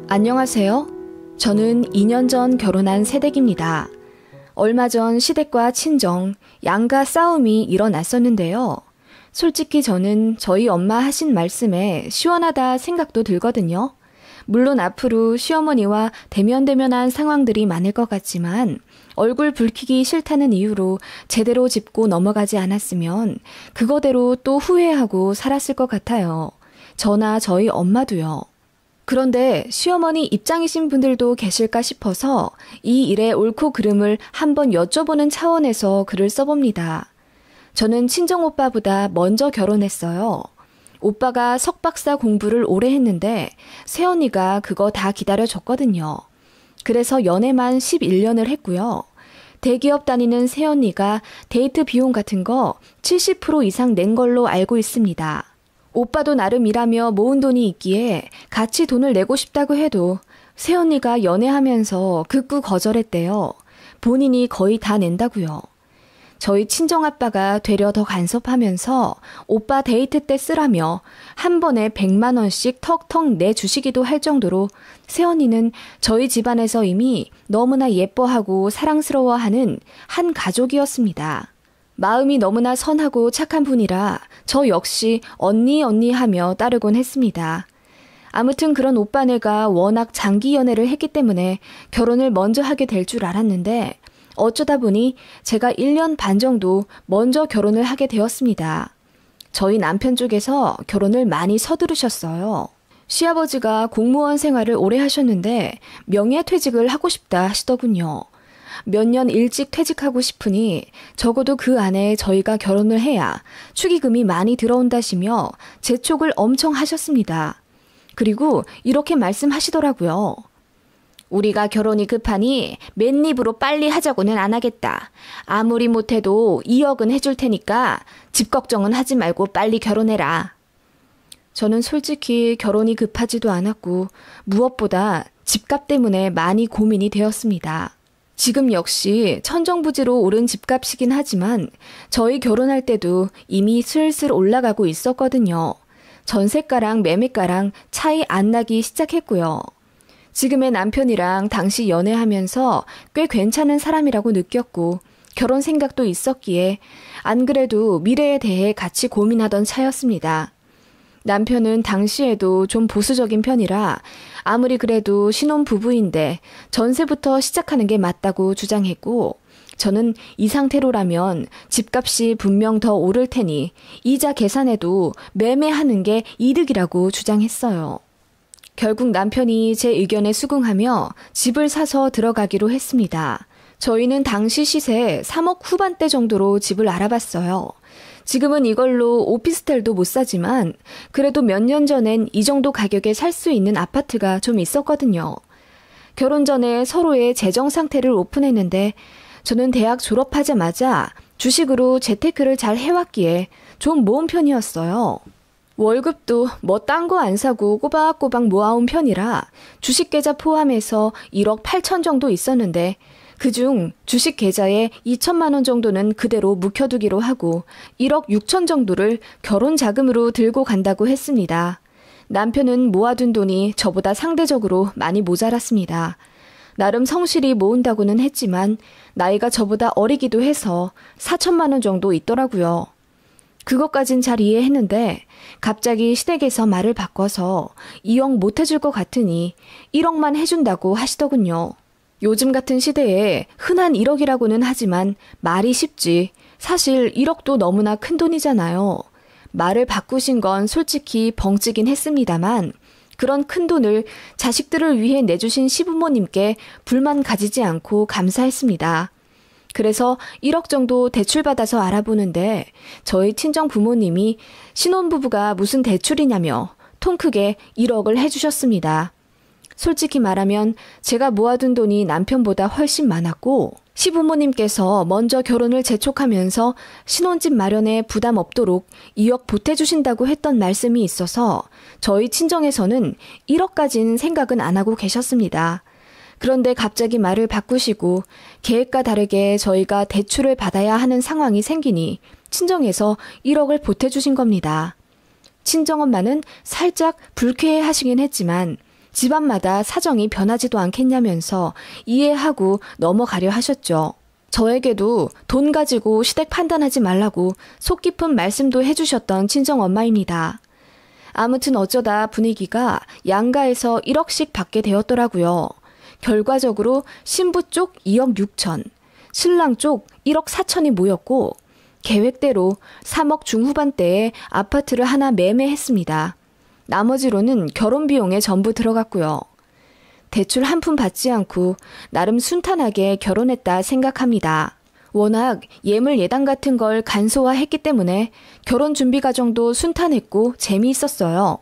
안녕하세요. 저는 2년 전 결혼한 새댁입니다. 얼마 전 시댁과 친정, 양가 싸움이 일어났었는데요. 솔직히 저는 저희 엄마 하신 말씀에 시원하다 생각도 들거든요. 물론 앞으로 시어머니와 대면대면한 상황들이 많을 것 같지만 얼굴 붉히기 싫다는 이유로 제대로 짚고 넘어가지 않았으면 그거대로 또 후회하고 살았을 것 같아요. 저나 저희 엄마도요. 그런데 시어머니 입장이신 분들도 계실까 싶어서 이 일의 옳고 그름을 한번 여쭤보는 차원에서 글을 써봅니다. 저는 친정오빠보다 먼저 결혼했어요. 오빠가 석박사 공부를 오래 했는데 새언니가 그거 다 기다려줬거든요. 그래서 연애만 11년을 했고요. 대기업 다니는 새언니가 데이트 비용 같은 거 70% 이상 낸 걸로 알고 있습니다. 오빠도 나름 일하며 모은 돈이 있기에 같이 돈을 내고 싶다고 해도 새언니가 연애하면서 극구 거절했대요. 본인이 거의 다 낸다고요. 저희 친정아빠가 되려 더 간섭하면서 오빠 데이트 때 쓰라며 한 번에 100만 원씩 턱턱 내주시기도 할 정도로 새언니는 저희 집안에서 이미 너무나 예뻐하고 사랑스러워하는 한 가족이었습니다. 마음이 너무나 선하고 착한 분이라 저 역시 언니 하며 따르곤 했습니다. 아무튼 그런 오빠네가 워낙 장기 연애를 했기 때문에 결혼을 먼저 하게 될 줄 알았는데 어쩌다 보니 제가 1년 반 정도 먼저 결혼을 하게 되었습니다. 저희 남편 쪽에서 결혼을 많이 서두르셨어요. 시아버지가 공무원 생활을 오래 하셨는데 명예퇴직을 하고 싶다 하시더군요. 몇 년 일찍 퇴직하고 싶으니 적어도 그 안에 저희가 결혼을 해야 축의금이 많이 들어온다시며 재촉을 엄청 하셨습니다. 그리고 이렇게 말씀하시더라고요. 우리가 결혼이 급하니 맨입으로 빨리 하자고는 안 하겠다. 아무리 못해도 2억은 해줄 테니까 집 걱정은 하지 말고 빨리 결혼해라. 저는 솔직히 결혼이 급하지도 않았고 무엇보다 집값 때문에 많이 고민이 되었습니다. 지금 역시 천정부지로 오른 집값이긴 하지만 저희 결혼할 때도 이미 슬슬 올라가고 있었거든요. 전세가랑 매매가랑 차이 안 나기 시작했고요. 지금의 남편이랑 당시 연애하면서 꽤 괜찮은 사람이라고 느꼈고 결혼 생각도 있었기에 안 그래도 미래에 대해 같이 고민하던 차였습니다. 남편은 당시에도 좀 보수적인 편이라 아무리 그래도 신혼부부인데 전세부터 시작하는 게 맞다고 주장했고 저는 이 상태로라면 집값이 분명 더 오를 테니 이자 계산해도 매매하는 게 이득이라고 주장했어요. 결국 남편이 제 의견에 수긍하며 집을 사서 들어가기로 했습니다. 저희는 당시 시세 3억 후반대 정도로 집을 알아봤어요. 지금은 이걸로 오피스텔도 못 사지만 그래도 몇 년 전엔 이 정도 가격에 살 수 있는 아파트가 좀 있었거든요. 결혼 전에 서로의 재정 상태를 오픈했는데 저는 대학 졸업하자마자 주식으로 재테크를 잘 해왔기에 좀 모은 편이었어요. 월급도 뭐 딴 거 안 사고 꼬박꼬박 모아온 편이라 주식 계좌 포함해서 1억 8천 정도 있었는데 그중 주식 계좌에 2천만 원 정도는 그대로 묵혀두기로 하고 1억 6천 정도를 결혼 자금으로 들고 간다고 했습니다. 남편은 모아둔 돈이 저보다 상대적으로 많이 모자랐습니다. 나름 성실히 모은다고는 했지만 나이가 저보다 어리기도 해서 4천만 원 정도 있더라고요. 그것까진 잘 이해했는데 갑자기 시댁에서 말을 바꿔서 2억 못 해줄 것 같으니 1억만 해준다고 하시더군요. 요즘 같은 시대에 흔한 1억이라고는 하지만 말이 쉽지 사실 1억도 너무나 큰 돈이잖아요. 말을 바꾸신 건 솔직히 벙찌긴 했습니다만 그런 큰 돈을 자식들을 위해 내주신 시부모님께 불만 가지지 않고 감사했습니다. 그래서 1억 정도 대출받아서 알아보는데 저희 친정 부모님이 신혼부부가 무슨 대출이냐며 통 크게 1억을 해주셨습니다. 솔직히 말하면 제가 모아둔 돈이 남편보다 훨씬 많았고 시부모님께서 먼저 결혼을 재촉하면서 신혼집 마련에 부담 없도록 2억 보태주신다고 했던 말씀이 있어서 저희 친정에서는 1억까지는 생각은 안 하고 계셨습니다. 그런데 갑자기 말을 바꾸시고 계획과 다르게 저희가 대출을 받아야 하는 상황이 생기니 친정에서 1억을 보태주신 겁니다. 친정엄마는 살짝 불쾌해 하시긴 했지만 집안마다 사정이 변하지도 않겠냐면서 이해하고 넘어가려 하셨죠. 저에게도 돈 가지고 시댁 판단하지 말라고 속 깊은 말씀도 해주셨던 친정엄마입니다. 아무튼 어쩌다 분위기가 양가에서 1억씩 받게 되었더라고요. 결과적으로 신부 쪽 2억 6천, 신랑 쪽 1억 4천이 모였고 계획대로 3억 중후반대에 아파트를 하나 매매했습니다. 나머지로는 결혼 비용에 전부 들어갔고요. 대출 한 푼 받지 않고 나름 순탄하게 결혼했다 생각합니다. 워낙 예물 예당 같은 걸 간소화했기 때문에 결혼 준비 과정도 순탄했고 재미있었어요.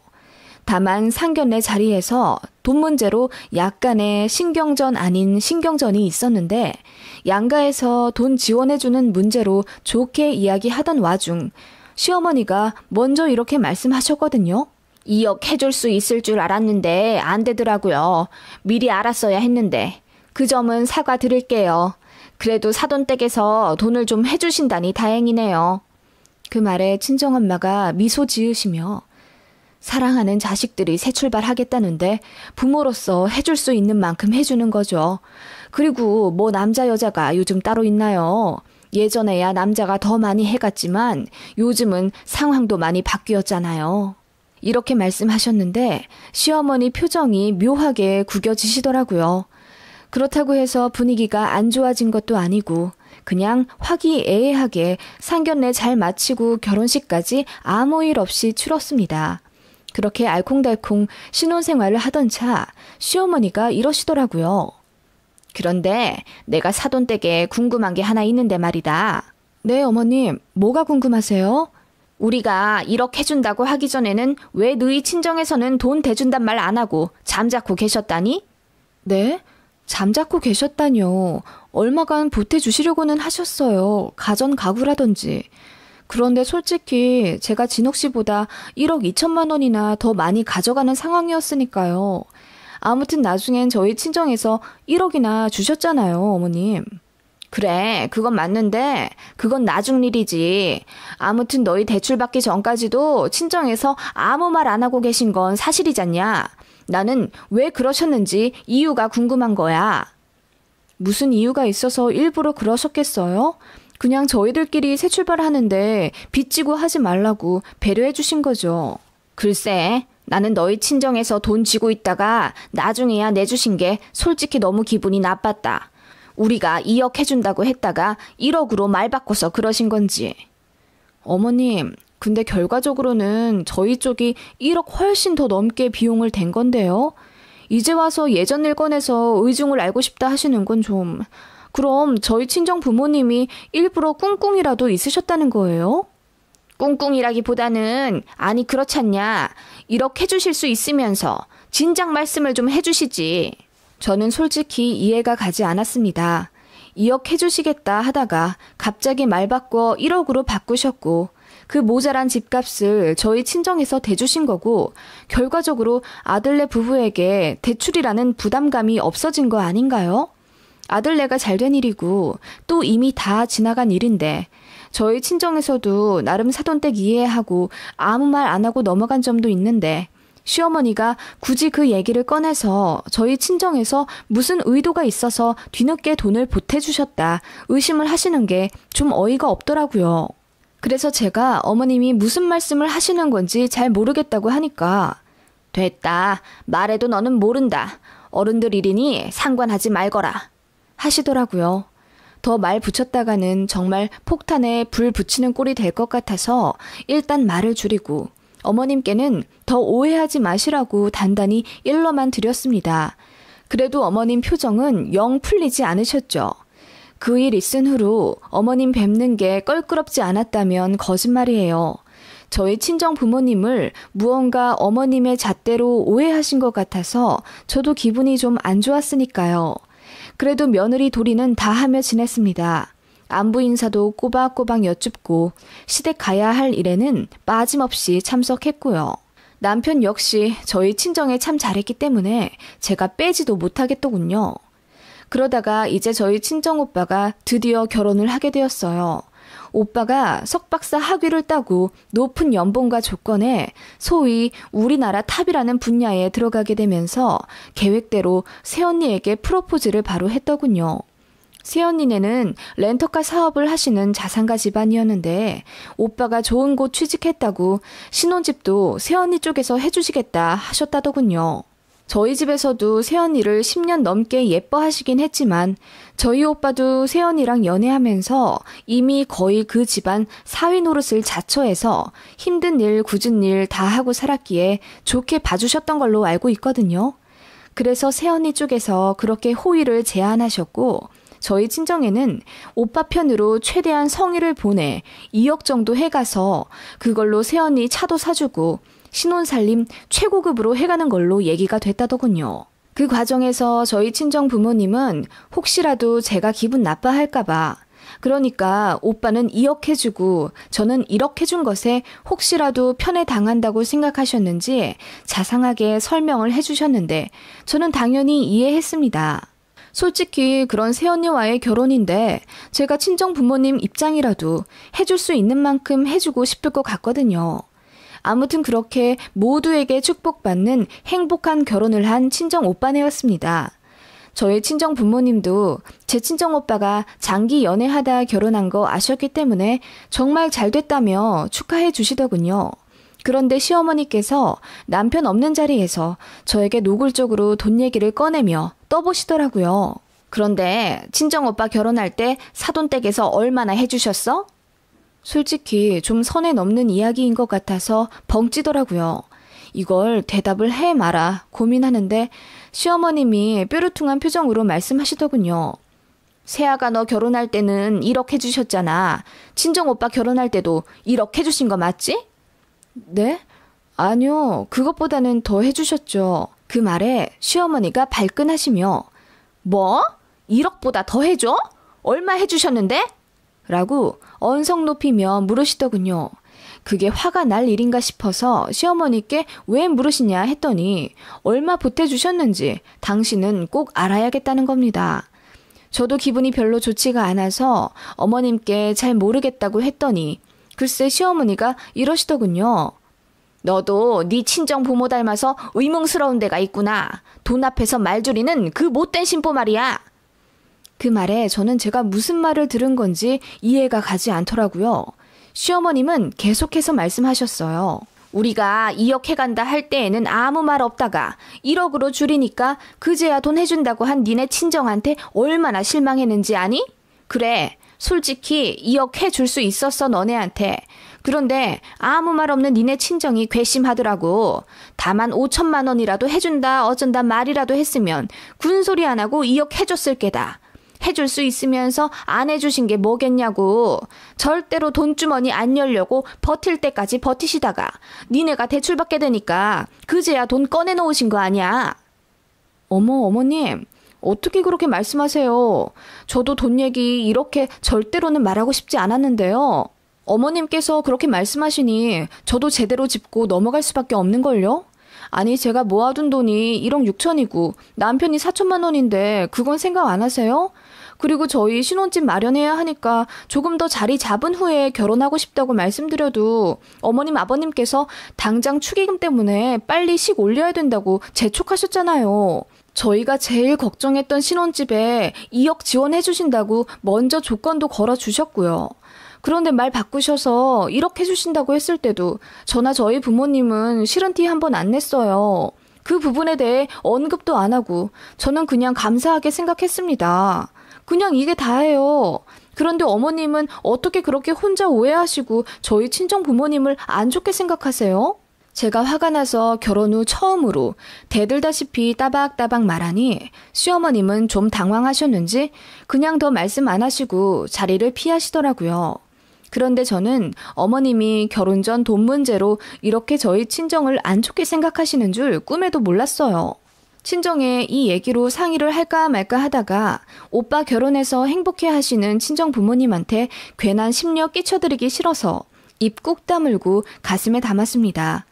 다만 상견례 자리에서 돈 문제로 약간의 신경전 아닌 신경전이 있었는데 양가에서 돈 지원해주는 문제로 좋게 이야기하던 와중 시어머니가 먼저 이렇게 말씀하셨거든요. 2억 해줄 수 있을 줄 알았는데 안 되더라고요. 미리 알았어야 했는데 그 점은 사과드릴게요. 그래도 사돈댁에서 돈을 좀 해주신다니 다행이네요. 그 말에 친정엄마가 미소 지으시며 사랑하는 자식들이 새 출발하겠다는데 부모로서 해줄 수 있는 만큼 해주는 거죠. 그리고 뭐 남자 여자가 요즘 따로 있나요? 예전에야 남자가 더 많이 해갔지만 요즘은 상황도 많이 바뀌었잖아요. 이렇게 말씀하셨는데 시어머니 표정이 묘하게 구겨지시더라고요. 그렇다고 해서 분위기가 안 좋아진 것도 아니고 그냥 화기애애하게 상견례 잘 마치고 결혼식까지 아무 일 없이 치렀습니다. 그렇게 알콩달콩 신혼생활을 하던 차 시어머니가 이러시더라고요. 그런데 내가 사돈댁에 궁금한 게 하나 있는데 말이다. 네, 어머님. 뭐가 궁금하세요? 우리가 1억 해준다고 하기 전에는 왜 너희 친정에서는 돈 대준단 말 안 하고 잠자코 계셨다니? 네? 잠자코 계셨다뇨. 얼마간 보태주시려고는 하셨어요. 가전 가구라든지. 그런데 솔직히 제가 진옥 씨보다 1억 2천만 원이나 더 많이 가져가는 상황이었으니까요. 아무튼 나중엔 저희 친정에서 1억이나 주셨잖아요, 어머님. 그래, 그건 맞는데 그건 나중 일이지. 아무튼 너희 대출 받기 전까지도 친정에서 아무 말 안 하고 계신 건 사실이잖냐. 나는 왜 그러셨는지 이유가 궁금한 거야. 무슨 이유가 있어서 일부러 그러셨겠어요? 그냥 저희들끼리 새 출발하는데 빚지고 하지 말라고 배려해 주신 거죠. 글쎄, 나는 너희 친정에서 돈 쥐고 있다가 나중에야 내주신 게 솔직히 너무 기분이 나빴다. 우리가 2억 해준다고 했다가 1억으로 말 바꿔서 그러신 건지. 어머님, 근데 결과적으로는 저희 쪽이 1억 훨씬 더 넘게 비용을 댄 건데요. 이제 와서 예전 일 꺼내서 의중을 알고 싶다 하시는 건 좀... 그럼 저희 친정 부모님이 일부러 꿍꿍이라도 있으셨다는 거예요? 꿍꿍이라기보다는 아니 그렇잖냐. 1억 해주실 수 있으면서 진작 말씀을 좀 해주시지. 저는 솔직히 이해가 가지 않았습니다. 2억 해주시겠다 하다가 갑자기 말 바꿔 1억으로 바꾸셨고 그 모자란 집값을 저희 친정에서 대주신 거고 결과적으로 아들네 부부에게 대출이라는 부담감이 없어진 거 아닌가요? 아들네가 잘된 일이고 또 이미 다 지나간 일인데 저희 친정에서도 나름 사돈댁 이해하고 아무 말 안 하고 넘어간 점도 있는데 시어머니가 굳이 그 얘기를 꺼내서 저희 친정에서 무슨 의도가 있어서 뒤늦게 돈을 보태주셨다 의심을 하시는 게 좀 어이가 없더라고요. 그래서 제가 어머님이 무슨 말씀을 하시는 건지 잘 모르겠다고 하니까 됐다. 말해도 너는 모른다. 어른들 일이니 상관하지 말거라. 하시더라고요. 더 말 붙였다가는 정말 폭탄에 불 붙이는 꼴이 될 것 같아서 일단 말을 줄이고 어머님께는 더 오해하지 마시라고 단단히 일러만 드렸습니다. 그래도 어머님 표정은 영 풀리지 않으셨죠. 그 일 있은 후로 어머님 뵙는 게 껄끄럽지 않았다면 거짓말이에요. 저희 친정 부모님을 무언가 어머님의 잣대로 오해하신 것 같아서 저도 기분이 좀 안 좋았으니까요. 그래도 며느리 도리는 다 하며 지냈습니다. 안부 인사도 꼬박꼬박 여쭙고 시댁 가야 할 일에는 빠짐없이 참석했고요. 남편 역시 저희 친정에 참 잘했기 때문에 제가 빼지도 못하겠더군요. 그러다가 이제 저희 친정 오빠가 드디어 결혼을 하게 되었어요. 오빠가 석박사 학위를 따고 높은 연봉과 조건에 소위 우리나라 탑이라는 분야에 들어가게 되면서 계획대로 새언니에게 프로포즈를 바로 했더군요. 새언니네는 렌터카 사업을 하시는 자산가 집안이었는데 오빠가 좋은 곳 취직했다고 신혼집도 새언니 쪽에서 해주시겠다 하셨다더군요. 저희 집에서도 새언니를 10년 넘게 예뻐하시긴 했지만 저희 오빠도 새언니랑 연애하면서 이미 거의 그 집안 사위 노릇을 자처해서 힘든 일, 굳은 일 다 하고 살았기에 좋게 봐주셨던 걸로 알고 있거든요. 그래서 새언니 쪽에서 그렇게 호의를 제안하셨고 저희 친정에는 오빠 편으로 최대한 성의를 보내 2억 정도 해가서 그걸로 새언니 차도 사주고 신혼살림 최고급으로 해가는 걸로 얘기가 됐다더군요. 그 과정에서 저희 친정 부모님은 혹시라도 제가 기분 나빠할까봐 그러니까 오빠는 2억 해주고 저는 1억 해준 것에 혹시라도 편애당한다고 생각하셨는지 자상하게 설명을 해주셨는데 저는 당연히 이해했습니다. 솔직히 그런 새언니와의 결혼인데 제가 친정 부모님 입장이라도 해줄 수 있는 만큼 해주고 싶을 것 같거든요. 아무튼 그렇게 모두에게 축복받는 행복한 결혼을 한 친정 오빠네였습니다. 저희 친정 부모님도 제 친정 오빠가 장기 연애하다 결혼한 거 아셨기 때문에 정말 잘 됐다며 축하해 주시더군요. 그런데 시어머니께서 남편 없는 자리에서 저에게 노골적으로 돈 얘기를 꺼내며 떠보시더라고요. 그런데 친정오빠 결혼할 때 사돈댁에서 얼마나 해주셨어? 솔직히 좀 선에 넘는 이야기인 것 같아서 벙찌더라고요. 이걸 대답을 해 마라 고민하는데 시어머님이 뾰루퉁한 표정으로 말씀하시더군요. 세아가 너 결혼할 때는 1억 해주셨잖아. 친정오빠 결혼할 때도 1억 해주신 거 맞지? 네? 아니요. 그것보다는 더 해주셨죠. 그 말에 시어머니가 발끈하시며 뭐? 1억보다 더 해줘? 얼마 해주셨는데? 라고 언성 높이며 물으시더군요. 그게 화가 날 일인가 싶어서 시어머니께 왜 물으시냐 했더니 얼마 보태주셨는지 당신은 꼭 알아야겠다는 겁니다. 저도 기분이 별로 좋지가 않아서 어머님께 잘 모르겠다고 했더니 글쎄 시어머니가 이러시더군요. 너도 네 친정 부모 닮아서 의문스러운 데가 있구나. 돈 앞에서 말줄이는 그 못된 신부 말이야. 그 말에 저는 제가 무슨 말을 들은 건지 이해가 가지 않더라고요. 시어머님은 계속해서 말씀하셨어요. 우리가 2억 해간다 할 때에는 아무 말 없다가 1억으로 줄이니까 그제야 돈 해준다고 한 니네 친정한테 얼마나 실망했는지 아니? 그래, 솔직히 2억 해줄 수 있었어 너네한테. 그런데 아무 말 없는 니네 친정이 괘씸하더라고. 다만 5천만 원이라도 해준다 어쩐다 말이라도 했으면 군소리 안 하고 2억 해줬을 게다. 해줄 수 있으면서 안 해주신 게 뭐겠냐고. 절대로 돈주머니 안 열려고 버틸 때까지 버티시다가 니네가 대출받게 되니까 그제야 돈 꺼내놓으신 거 아니야. 어머님 어떻게 그렇게 말씀하세요. 저도 돈 얘기 이렇게 절대로는 말하고 싶지 않았는데요. 어머님께서 그렇게 말씀하시니 저도 제대로 짚고 넘어갈 수밖에 없는걸요? 아니 제가 모아둔 돈이 1억 6천이고 남편이 4천만 원인데 그건 생각 안 하세요? 그리고 저희 신혼집 마련해야 하니까 조금 더 자리 잡은 후에 결혼하고 싶다고 말씀드려도 어머님 아버님께서 당장 축의금 때문에 빨리 식 올려야 된다고 재촉하셨잖아요. 저희가 제일 걱정했던 신혼집에 2억 지원해 주신다고 먼저 조건도 걸어주셨고요. 그런데 말 바꾸셔서 1억 해주신다고 했을 때도 저나 저희 부모님은 싫은 티 한 번 안 냈어요. 그 부분에 대해 언급도 안 하고 저는 그냥 감사하게 생각했습니다. 그냥 이게 다예요. 그런데 어머님은 어떻게 그렇게 혼자 오해하시고 저희 친정 부모님을 안 좋게 생각하세요? 제가 화가 나서 결혼 후 처음으로 대들다시피 따박따박 말하니 시어머님은 좀 당황하셨는지 그냥 더 말씀 안 하시고 자리를 피하시더라고요. 그런데 저는 어머님이 결혼 전 돈 문제로 이렇게 저희 친정을 안 좋게 생각하시는 줄 꿈에도 몰랐어요. 친정에 이 얘기로 상의를 할까 말까 하다가 오빠 결혼해서 행복해 하시는 친정 부모님한테 괜한 심려 끼쳐드리기 싫어서 입 꾹 다물고 가슴에 담았습니다.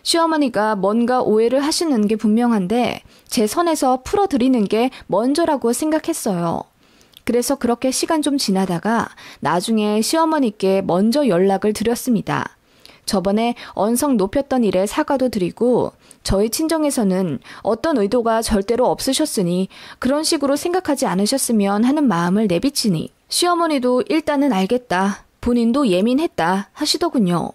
시어머니가 뭔가 오해를 하시는 게 분명한데 제 선에서 풀어드리는 게 먼저라고 생각했어요. 그래서 그렇게 시간 좀 지나다가 나중에 시어머니께 먼저 연락을 드렸습니다. 저번에 언성 높였던 일에 사과도 드리고 저희 친정에서는 어떤 의도가 절대로 없으셨으니 그런 식으로 생각하지 않으셨으면 하는 마음을 내비치니 시어머니도 일단은 알겠다. 본인도 예민했다 하시더군요.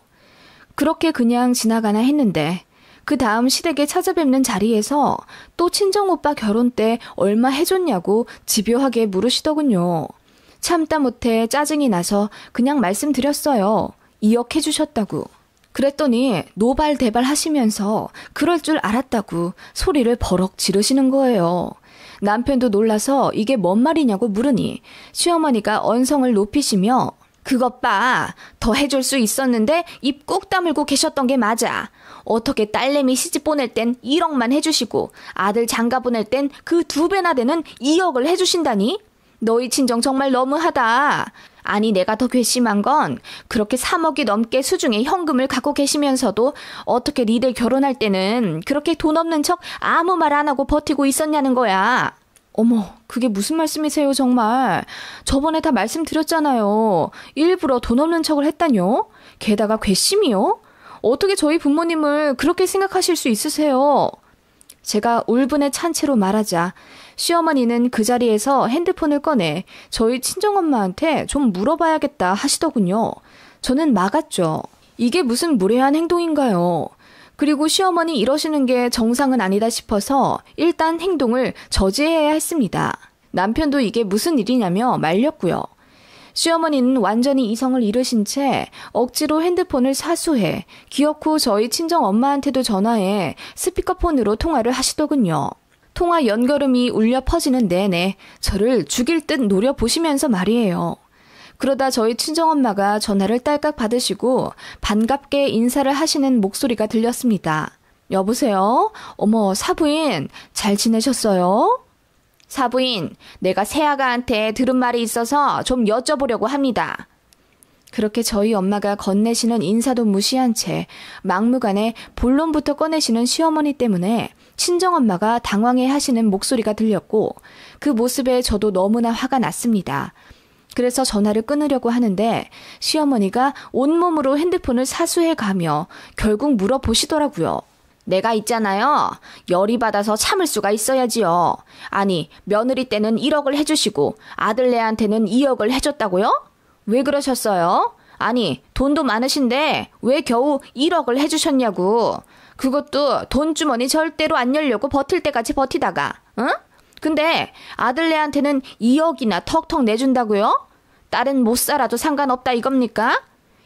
그렇게 그냥 지나가나 했는데 그 다음 시댁에 찾아뵙는 자리에서 또 친정오빠 결혼 때 얼마 해줬냐고 집요하게 물으시더군요. 참다 못해 짜증이 나서 그냥 말씀드렸어요. 2억 해주셨다고. 그랬더니 노발대발 하시면서 그럴 줄 알았다고 소리를 버럭 지르시는 거예요. 남편도 놀라서 이게 뭔 말이냐고 물으니 시어머니가 언성을 높이시며 그것 봐. 더 해줄 수 있었는데 입 꾹 다물고 계셨던 게 맞아. 어떻게 딸내미 시집 보낼 땐 1억만 해주시고 아들 장가 보낼 땐 그 2배나 되는 2억을 해주신다니? 너희 친정 정말 너무하다. 아니 내가 더 괘씸한 건 그렇게 3억이 넘게 수중에 현금을 갖고 계시면서도 어떻게 니들 결혼할 때는 그렇게 돈 없는 척 아무 말 안 하고 버티고 있었냐는 거야. 어머, 그게 무슨 말씀이세요 정말. 저번에 다 말씀드렸잖아요. 일부러 돈 없는 척을 했다뇨? 게다가 괘씸이요? 어떻게 저희 부모님을 그렇게 생각하실 수 있으세요? 제가 울분에 찬 채로 말하자 시어머니는 그 자리에서 핸드폰을 꺼내 저희 친정엄마한테 좀 물어봐야겠다 하시더군요. 저는 막았죠. 이게 무슨 무례한 행동인가요? 그리고 시어머니 이러시는 게 정상은 아니다 싶어서 일단 행동을 저지해야 했습니다. 남편도 이게 무슨 일이냐며 말렸고요. 시어머니는 완전히 이성을 잃으신 채 억지로 핸드폰을 사수해 기어코 저희 친정 엄마한테도 전화해 스피커폰으로 통화를 하시더군요. 통화 연결음이 울려 퍼지는 내내 저를 죽일 듯 노려보시면서 말이에요. 그러다 저희 친정엄마가 전화를 딸깍 받으시고 반갑게 인사를 하시는 목소리가 들렸습니다. 여보세요? 어머, 사부인, 잘 지내셨어요? 사부인, 내가 새아가한테 들은 말이 있어서 좀 여쭤보려고 합니다. 그렇게 저희 엄마가 건네시는 인사도 무시한 채 막무가내 본론부터 꺼내시는 시어머니 때문에 친정엄마가 당황해 하시는 목소리가 들렸고 그 모습에 저도 너무나 화가 났습니다. 그래서 전화를 끊으려고 하는데 시어머니가 온몸으로 핸드폰을 사수해 가며 결국 물어보시더라고요. 내가 있잖아요. 열이 받아서 참을 수가 있어야지요. 아니, 며느리 때는 1억을 해주시고 아들네한테는 2억을 해줬다고요? 왜 그러셨어요? 아니, 돈도 많으신데 왜 겨우 1억을 해주셨냐고. 그것도 돈주머니 절대로 안 열려고 버틸 때까지 버티다가, 응? 근데 아들네한테는 2억이나 턱턱 내준다고요? 딸은 못 살아도 상관없다 이겁니까?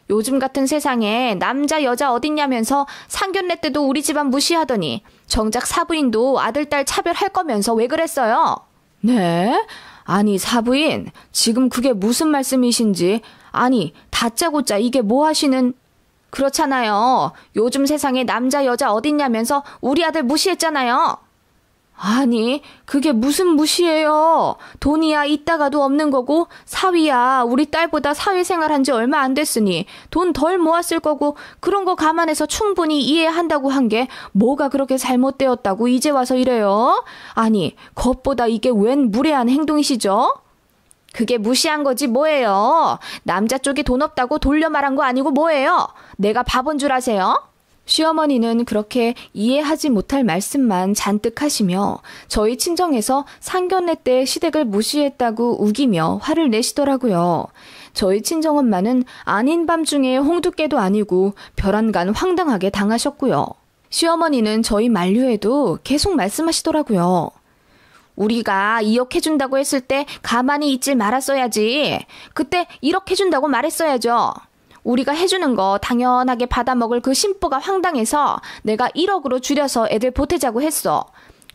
요즘 같은 세상에 남자 여자 어딨냐면서 상견례 때도 우리 집안 무시하더니 정작 사부인도 아들 딸 차별할 거면서 왜 그랬어요? 네? 아니 사부인, 지금 그게 무슨 말씀이신지. 아니 다짜고짜 이게 뭐 하시는... 그렇잖아요. 요즘 세상에 남자 여자 어딨냐면서 우리 아들 무시했잖아요. 아니 그게 무슨 무시예요. 돈이야 있다가도 없는 거고 사위야 우리 딸보다 사회생활한 지 얼마 안 됐으니 돈 덜 모았을 거고 그런 거 감안해서 충분히 이해한다고 한 게 뭐가 그렇게 잘못되었다고 이제 와서 이래요. 아니 겉보다 이게 웬 무례한 행동이시죠? 그게 무시한 거지 뭐예요. 남자 쪽에 돈 없다고 돌려 말한 거 아니고 뭐예요. 내가 바본 줄 아세요? 시어머니는 그렇게 이해하지 못할 말씀만 잔뜩 하시며 저희 친정에서 상견례 때 시댁을 무시했다고 우기며 화를 내시더라고요. 저희 친정엄마는 아닌 밤중에 홍두깨도 아니고 별안간 황당하게 당하셨고요. 시어머니는 저희 만류에도 계속 말씀하시더라고요. 우리가 2억 해준다고 했을 때 가만히 있질 말았어야지. 그때 1억 해준다고 말했어야죠. 우리가 해주는 거 당연하게 받아먹을 그 심보가 황당해서 내가 1억으로 줄여서 애들 보태자고 했어.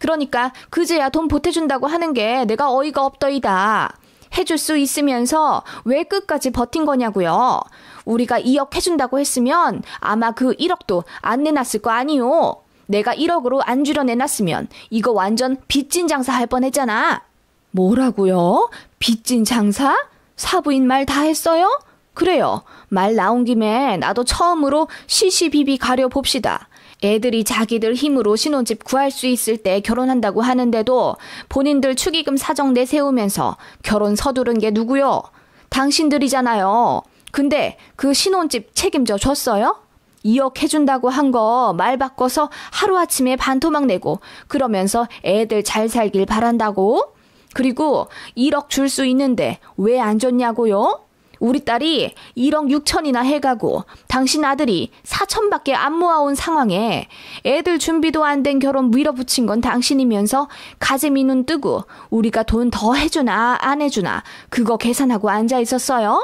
그러니까 그제야 돈 보태준다고 하는 게 내가 어이가 없더이다. 해줄 수 있으면서 왜 끝까지 버틴 거냐고요. 우리가 2억 해준다고 했으면 아마 그 1억도 안 내놨을 거 아니요. 내가 1억으로 안 줄여 내놨으면 이거 완전 빚진 장사 할 뻔했잖아. 뭐라고요? 빚진 장사? 사부인 말 다 했어요? 그래요. 말 나온 김에 나도 처음으로 시시비비 가려봅시다. 애들이 자기들 힘으로 신혼집 구할 수 있을 때 결혼한다고 하는데도 본인들 축의금 사정 내세우면서 결혼 서두른 게 누구요? 당신들이잖아요. 근데 그 신혼집 책임져 줬어요? 2억 해준다고 한 거 말 바꿔서 하루아침에 반토막 내고 그러면서 애들 잘 살길 바란다고? 그리고 1억 줄 수 있는데 왜 안 줬냐고요? 우리 딸이 1억 6천이나 해가고 당신 아들이 4천밖에 안 모아온 상황에 애들 준비도 안 된 결혼 밀어붙인 건 당신이면서 가재미 눈 뜨고 우리가 돈 더 해주나 안 해주나 그거 계산하고 앉아 있었어요?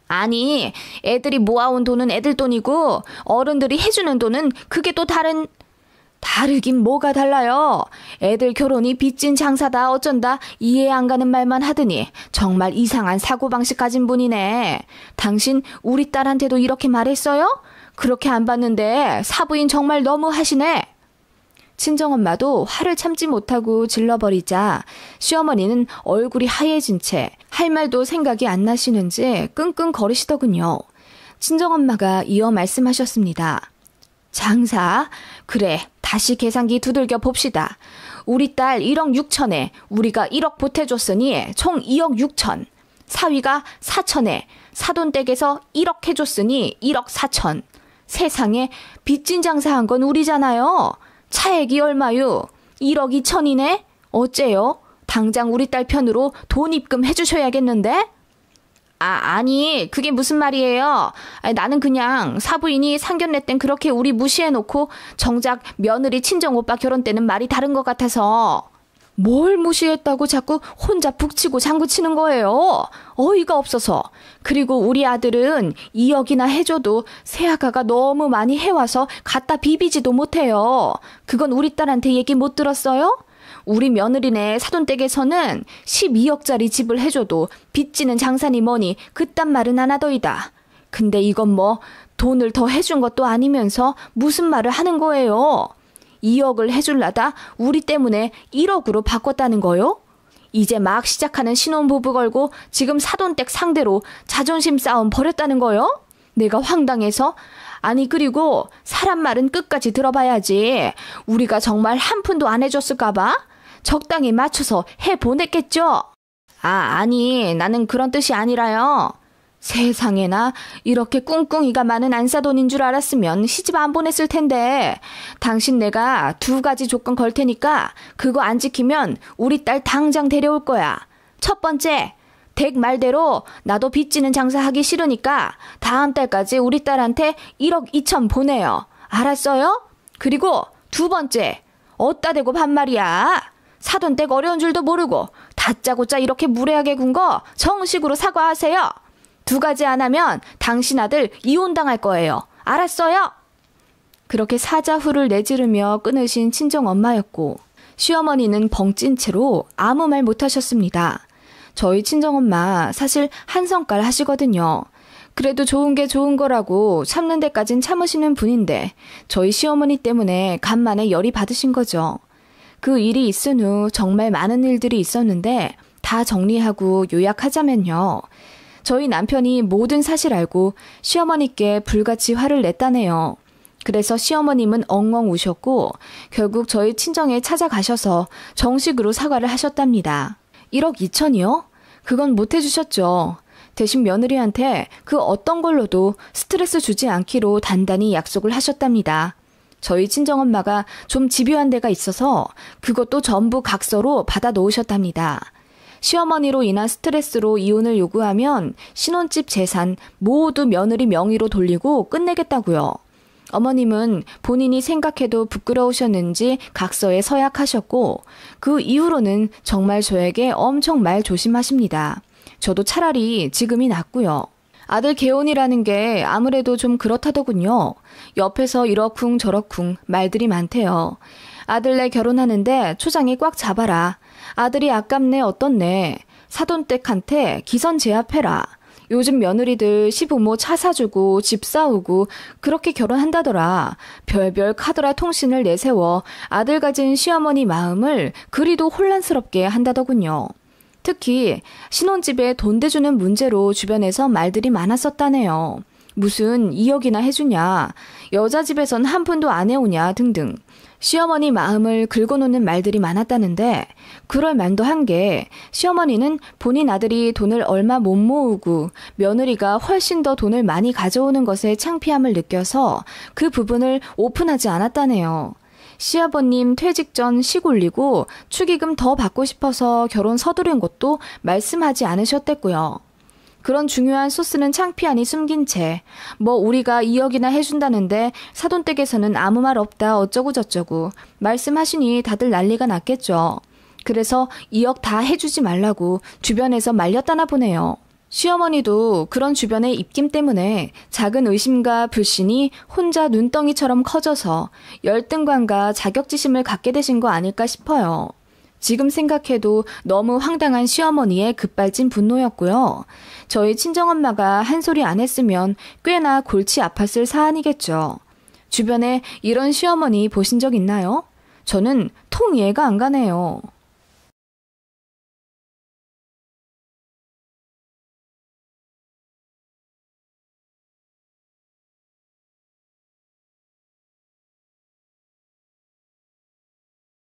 아니, 애들이 모아온 돈은 애들 돈이고 어른들이 해주는 돈은 그게 또 다르긴 뭐가 달라요. 애들 결혼이 빚진 장사다 어쩐다 이해 안 가는 말만 하더니 정말 이상한 사고방식 가진 분이네. 당신 우리 딸한테도 이렇게 말했어요? 그렇게 안 봤는데 사부인 정말 너무 하시네. 친정엄마도 화를 참지 못하고 질러버리자 시어머니는 얼굴이 하얘진 채 할 말도 생각이 안 나시는지 끙끙거리시더군요. 친정엄마가 이어 말씀하셨습니다. 장사? 그래, 다시 계산기 두들겨 봅시다. 우리 딸 1억 6천에 우리가 1억 보태줬으니 총 2억 6천. 사위가 4천에 사돈댁에서 1억 해줬으니 1억 4천. 세상에 빚진 장사한 건 우리잖아요. 차액이 얼마요? 1억 2천이네? 어째요? 당장 우리 딸 편으로 돈 입금 해주셔야겠는데? 아니, 그게 무슨 말이에요? 나는 그냥 사부인이 상견례 땐 그렇게 우리 무시해놓고 정작 며느리 친정오빠 결혼 때는 말이 다른 것 같아서. 뭘 무시했다고 자꾸 혼자 북치고 장구치는 거예요? 어이가 없어서. 그리고 우리 아들은 2억이나 해줘도 새아가가 너무 많이 해와서 갖다 비비지도 못해요. 그건 우리 딸한테 얘기 못 들었어요? 우리 며느리네 사돈댁에서는 12억짜리 집을 해줘도 빚지는 장사니 뭐니 그딴 말은 안 하더이다. 근데 이건 뭐 돈을 더 해준 것도 아니면서 무슨 말을 하는 거예요? 2억을 해줄라다 우리 때문에 1억으로 바꿨다는 거요? 이제 막 시작하는 신혼부부 걸고 지금 사돈댁 상대로 자존심 싸움 벌였다는 거요? 내가 황당해서? 아니 그리고 사람 말은 끝까지 들어봐야지. 우리가 정말 한 푼도 안 해줬을까 봐? 적당히 맞춰서 해보냈겠죠? 아니 나는 그런 뜻이 아니라요. 세상에나 이렇게 꿍꿍이가 많은 안사돈인 줄 알았으면 시집 안 보냈을 텐데. 당신 내가 2가지 조건 걸 테니까 그거 안 지키면 우리 딸 당장 데려올 거야. 첫 번째, 댁 말대로 나도 빚지는 장사하기 싫으니까 다음 달까지 우리 딸한테 1억 2천 보내요. 알았어요? 그리고 2번째, 어따 대고 반말이야. 사돈댁 어려운 줄도 모르고 다짜고짜 이렇게 무례하게 군 거 정식으로 사과하세요. 2가지 안 하면 당신 아들 이혼당할 거예요. 알았어요? 그렇게 사자후를 내지르며 끊으신 친정엄마였고 시어머니는 벙찐 채로 아무 말 못하셨습니다. 저희 친정엄마 사실 한성깔 하시거든요. 그래도 좋은 게 좋은 거라고 참는 데까진 참으시는 분인데 저희 시어머니 때문에 간만에 열이 받으신 거죠. 그 일이 있은 후 정말 많은 일들이 있었는데 다 정리하고 요약하자면요. 저희 남편이 모든 사실 알고 시어머니께 불같이 화를 냈다네요. 그래서 시어머님은 엉엉 우셨고 결국 저희 친정에 찾아가셔서 정식으로 사과를 하셨답니다. 1억 2천이요? 그건 못 해주셨죠. 대신 며느리한테 그 어떤 걸로도 스트레스 주지 않기로 단단히 약속을 하셨답니다. 저희 친정엄마가 좀 집요한 데가 있어서 그것도 전부 각서로 받아 놓으셨답니다. 시어머니로 인한 스트레스로 이혼을 요구하면 신혼집 재산 모두 며느리 명의로 돌리고 끝내겠다고요. 어머님은 본인이 생각해도 부끄러우셨는지 각서에 서약하셨고 그 이후로는 정말 저에게 엄청 말 조심하십니다. 저도 차라리 지금이 낫고요. 아들 개혼이라는 게 아무래도 좀 그렇다더군요. 옆에서 이러쿵 저러쿵 말들이 많대요. 아들네 결혼하는데 초장이 꽉 잡아라. 아들이 아깝네 어떻네. 사돈댁한테 기선 제압해라. 요즘 며느리들 시부모 차 사주고 집 사오고 그렇게 결혼한다더라. 별별 카더라 통신을 내세워 아들 가진 시어머니 마음을 그리도 혼란스럽게 한다더군요. 특히 신혼집에 돈 대주는 문제로 주변에서 말들이 많았었다네요. 무슨 2억이나 해주냐, 여자 집에선 한 푼도 안 해오냐 등등 시어머니 마음을 긁어놓는 말들이 많았다는데 그럴 만도 한 게 시어머니는 본인 아들이 돈을 얼마 못 모으고 며느리가 훨씬 더 돈을 많이 가져오는 것에 창피함을 느껴서 그 부분을 오픈하지 않았다네요. 시아버님 퇴직 전 식 올리고 축의금 더 받고 싶어서 결혼 서두른 것도 말씀하지 않으셨댔고요. 그런 중요한 소스는 창피하니 숨긴 채 우리가 2억이나 해준다는데 사돈댁에서는 아무 말 없다 어쩌고 저쩌고 말씀하시니 다들 난리가 났겠죠. 그래서 2억 다 해주지 말라고 주변에서 말렸다나 보네요. 시어머니도 그런 주변의 입김 때문에 작은 의심과 불신이 혼자 눈덩이처럼 커져서 열등감과 자격지심을 갖게 되신 거 아닐까 싶어요. 지금 생각해도 너무 황당한 시어머니의 급발진 분노였고요. 저희 친정엄마가 한 소리 안 했으면 꽤나 골치 아팠을 사안이겠죠. 주변에 이런 시어머니 보신 적 있나요? 저는 통 이해가 안 가네요.